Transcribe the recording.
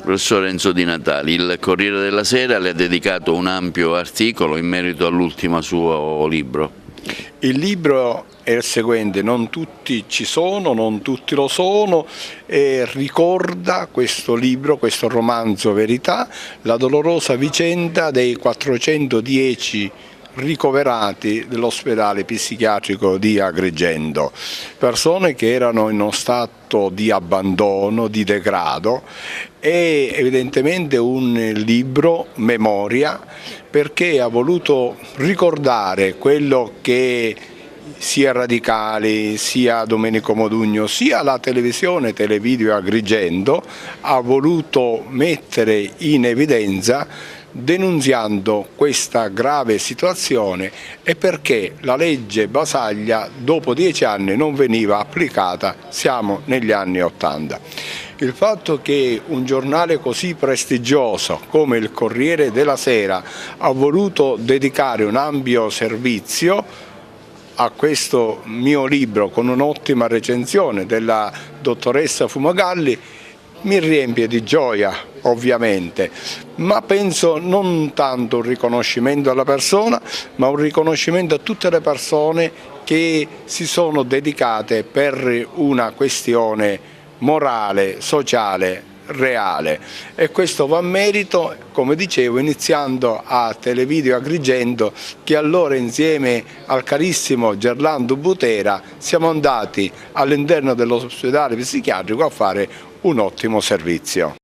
Professor Enzo Di Natali, il Corriere della Sera le ha dedicato un ampio articolo in merito all'ultimo suo libro. Il libro è il seguente: non tutti ci sono, non tutti lo sono, e ricorda questo libro, questo romanzo verità, la dolorosa vicenda dei 410 ricoverati dell'ospedale psichiatrico di Agrigento, persone che erano in uno stato di abbandono, di degrado. È evidentemente un libro memoria, perché ha voluto ricordare quello che sia Radicali, sia Domenico Modugno, sia la televisione Televideo Agrigento ha voluto mettere in evidenza, denunziando questa grave situazione e perché la legge Basaglia dopo 10 anni non veniva applicata, siamo negli anni '80. Il fatto che un giornale così prestigioso come il Corriere della Sera ha voluto dedicare un ampio servizio a questo mio libro con un'ottima recensione della dottoressa Fumagalli mi riempie di gioia, ovviamente, ma penso non tanto un riconoscimento alla persona, ma un riconoscimento a tutte le persone che si sono dedicate per una questione morale, sociale, reale, e questo va a merito, come dicevo, iniziando a Televideo Agrigento, che allora insieme al carissimo Gerlando Butera siamo andati all'interno dell'ospedale psichiatrico a fare un ottimo servizio.